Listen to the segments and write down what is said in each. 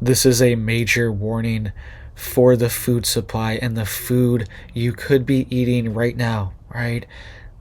This is a major warning for the food supply and the food you could be eating right now, right?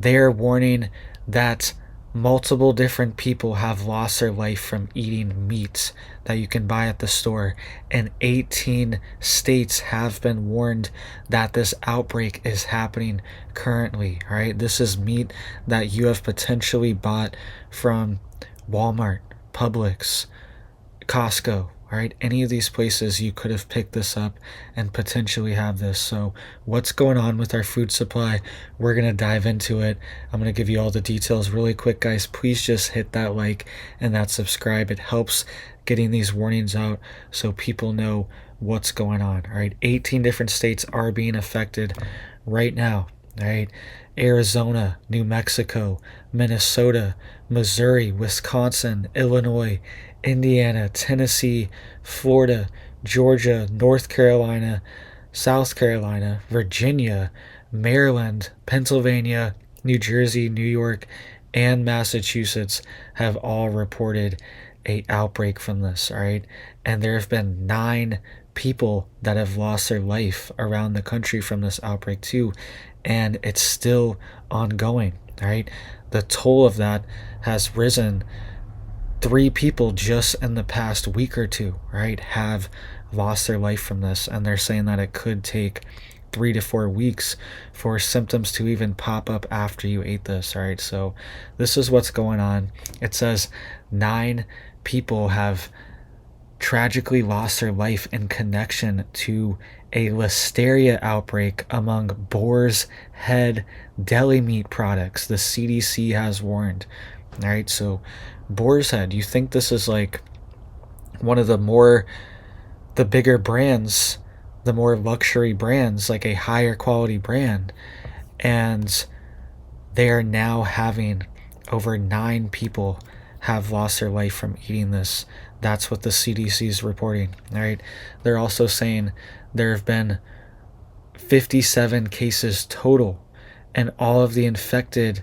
They are warning that multiple different people have lost their life from eating meat that you can buy at the store, and 18 states have been warned that this outbreak is happening currently, right? This is meat that you have potentially bought from Walmart, Publix, Costco, right? Any of these places you could have picked this up and potentially have this. So what's going on with our food supply? We're going to dive into it. I'm going to give you all the details really quick, guys. Please just hit that like and that subscribe. It helps getting these warnings out so people know what's going on. All right, 18 different states are being affected right now. All right, Arizona, New Mexico, Minnesota, Missouri, Wisconsin, Illinois, Indiana, Tennessee, Florida, Georgia, North Carolina, South Carolina, Virginia, Maryland, Pennsylvania, New Jersey, New York, and Massachusetts have all reported a outbreak from this, all right? And there have been 9 people that have lost their life around the country from this outbreak too, and it's still ongoing, all right? The toll of that has risen. 3 people just in the past week or two, right, have lost their life from this, and they're saying that it could take 3 to 4 weeks for symptoms to even pop up after you ate this. All right, so this is what's going on. It says 9 people have tragically lost their life in connection to a listeria outbreak among Boars Head deli meat products. The CDC has warned. All right, so Boars Head, you think this is like one of the bigger brands, the more luxury brands, like a higher quality brand, and they are now having over 9 people have lost their life from eating this. That's what the CDC is reporting. All right, they're also saying there have been 57 cases total, and all of the infected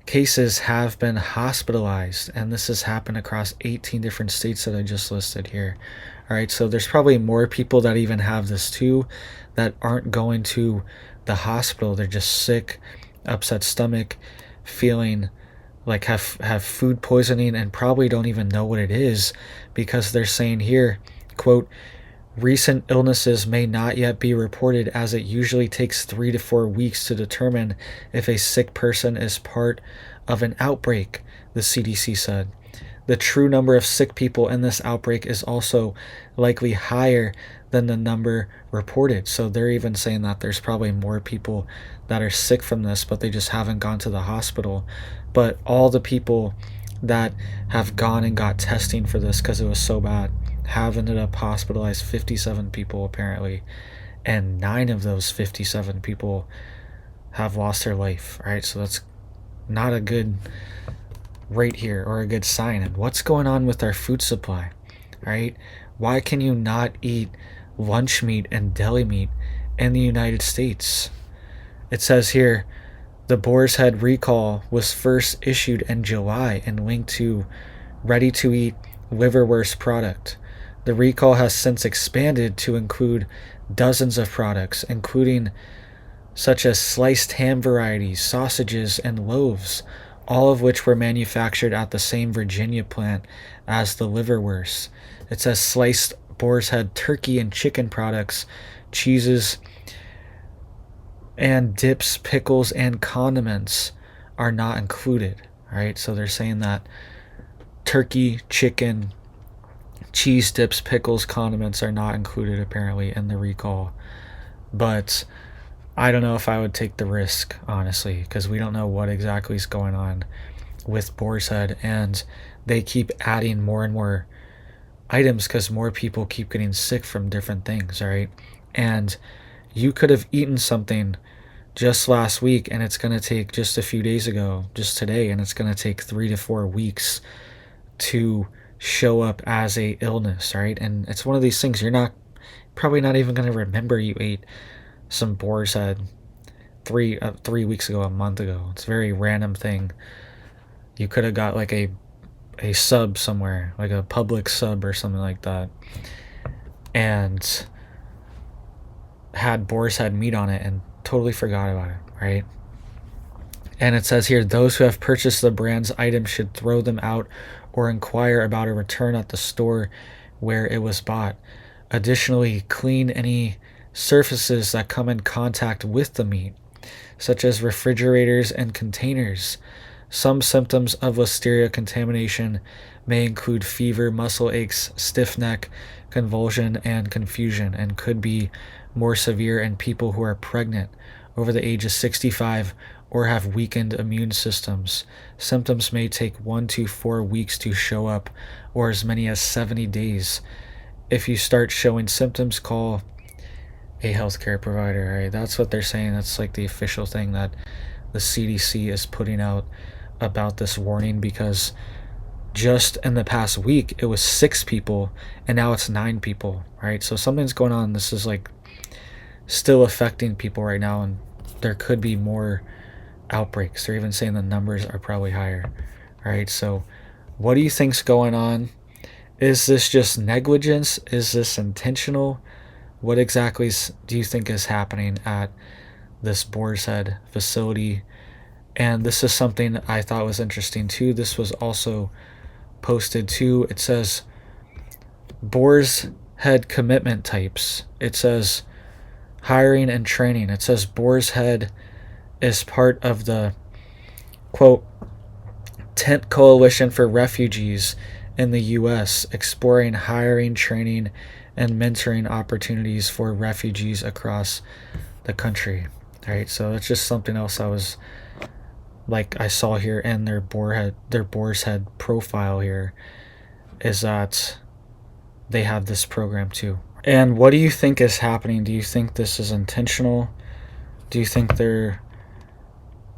cases have been hospitalized, and this has happened across 18 different states that I just listed here. All right, so there's probably more people that even have this too that aren't going to the hospital. They're just sick, upset stomach, feeling like have food poisoning, and probably don't even know what it is, because they're saying here, quote, recent illnesses may not yet be reported, as it usually takes 3 to 4 weeks to determine if a sick person is part of an outbreak, the CDC said. The true number of sick people in this outbreak is also likely higher than the number reported. So they're even saying that there's probably more people that are sick from this, but they just haven't gone to the hospital. But all the people that have gone and got testing for this because it was so bad have ended up hospitalized. 57 people apparently, and 9 of those 57 people have lost their life. Right, so that's not a good rate here or a good sign. And what's going on with our food supply? Right, why can you not eat lunch meat and deli meat in the United States? It says here the Boars Head recall was first issued in July and linked to ready-to-eat liverwurst product. The recall has since expanded to include dozens of products, including such as sliced ham varieties, sausages, and loaves, all of which were manufactured at the same Virginia plant as the liverwurst. It says sliced Boar's Head turkey and chicken products, cheeses, and dips, pickles, and condiments are not included. All right, so they're saying that turkey, chicken, cheese dips, pickles, condiments are not included apparently in the recall. But I don't know if I would take the risk, honestly, because we don't know what exactly is going on with Boar's Head, and they keep adding more and more items because more people keep getting sick from different things, right? And you could have eaten something just last week, and it's going to take just a few days ago, just today, and it's going to take 3 to 4 weeks to show up as a illness, right? And it's one of these things you're probably not even going to remember you ate some Boar's Head 3 weeks ago, a month ago. It's a very random thing. You could have got like a sub somewhere, like a public sub or something like that. and had Boar's Head meat on it and totally forgot about it, right? And it says here, those who have purchased the brand's items should throw them out or inquire about a return at the store where it was bought. Additionally, clean any surfaces that come in contact with the meat, such as refrigerators and containers. Some symptoms of listeria contamination may include fever, muscle aches, stiff neck, convulsion, and confusion, and could be more severe in people who are pregnant, over the age of 65, or have weakened immune systems. Symptoms may take 1 to 4 weeks to show up, or as many as 70 days. If you start showing symptoms, call a healthcare provider. Right? That's what they're saying. That's like the official thing that the CDC is putting out about this warning, because just in the past week it was 6 people and now it's 9 people, right? So something's going on. This is like still affecting people right now, and there could be more outbreaks. They're even saying the numbers are probably higher, right? So what do you think's going on? Is this just negligence? Is this intentional? What exactly do you think is happening at this Boar's Head facility? And this is something I thought was interesting too. This was also posted too. It says Boar's Head commitment types. It says hiring and training. It says Boar's Head is part of the, quote, Tent Coalition for Refugees in the U.S., exploring hiring, training, and mentoring opportunities for refugees across the country. All right, so that's just something else I saw here in their Boar's Head profile here, is that they have this program too. And what do you think is happening? Do you think this is intentional? Do you think there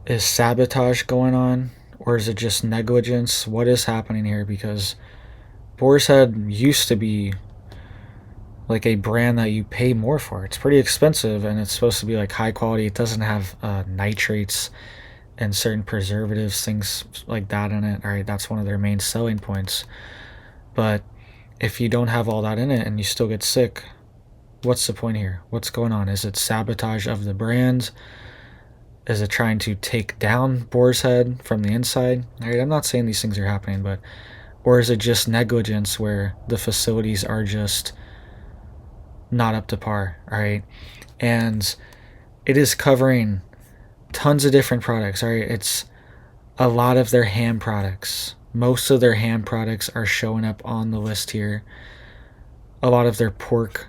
is sabotage going on, or is it just negligence? What is happening here? Because Boar's Head used to be like a brand that you pay more for. It's pretty expensive, and it's supposed to be like high quality. It doesn't have nitrates and certain preservatives, things like that in it. All right, that's one of their main selling points. But if you don't have all that in it and you still get sick, what's the point here? What's going on? Is it sabotage of the brand? Is it trying to take down Boar's Head from the inside? All right, I'm not saying these things are happening, but or is it just negligence where the facilities are just not up to par? All right, and it is covering tons of different products. All right, it's a lot of their ham products. Most of their ham products are showing up on the list here. A lot of their pork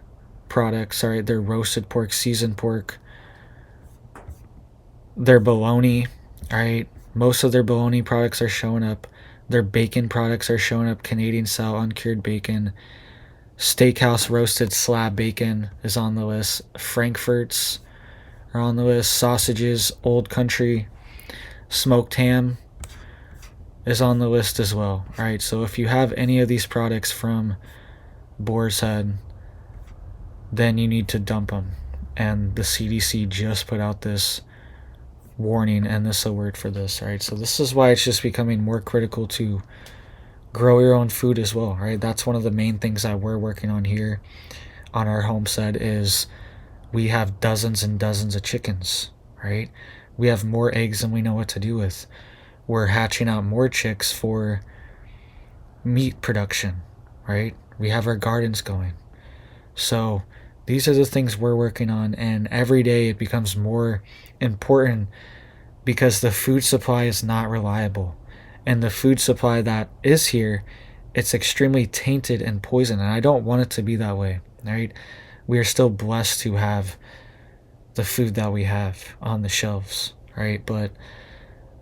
products, all right, their roasted pork, seasoned pork, their bologna, all right, most of their bologna products are showing up. Their bacon products are showing up. Canadian style uncured bacon, steakhouse roasted slab bacon is on the list. Frankfurts are on the list. Sausages, Old Country, smoked ham is on the list as well. All right, so if you have any of these products from Boar's Head, then you need to dump them. And the CDC just put out this warning and this alert for this. All right, so this is why it's just becoming more critical to grow your own food as well. Right, that's one of the main things that we're working on here on our homestead. Is we have dozens and dozens of chickens. Right, we have more eggs than we know what to do with. We're hatching out more chicks for meat production. Right, we have our gardens going. So these are the things we're working on, and every day it becomes more important because the food supply is not reliable. And the food supply that is here, it's extremely tainted and poisoned, and I don't want it to be that way. Right? We are still blessed to have the food that we have on the shelves, right? But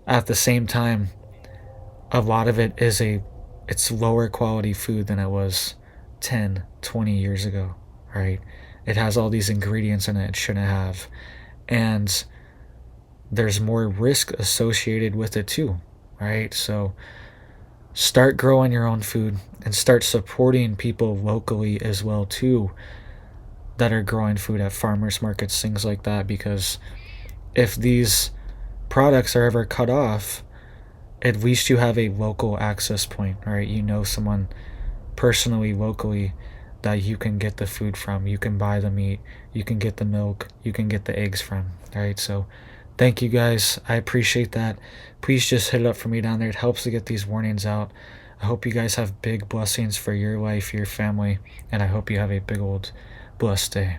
at the same time, a lot of it is it's lower quality food than it was 10, 20 years ago, right? It has all these ingredients in it shouldn't have, and there's more risk associated with it too, right? So start growing your own food and start supporting people locally as well too that are growing food at farmers markets, things like that, because if these products are ever cut off, at least you have a local access point, right? You know someone personally locally that you can get the food from, you can buy the meat, you can get the milk, you can get the eggs from. All right, so thank you guys. I appreciate that. Please just hit it up for me down there. It helps to get these warnings out. I hope you guys have big blessings for your life, your family, and I hope you have a big old blessed day.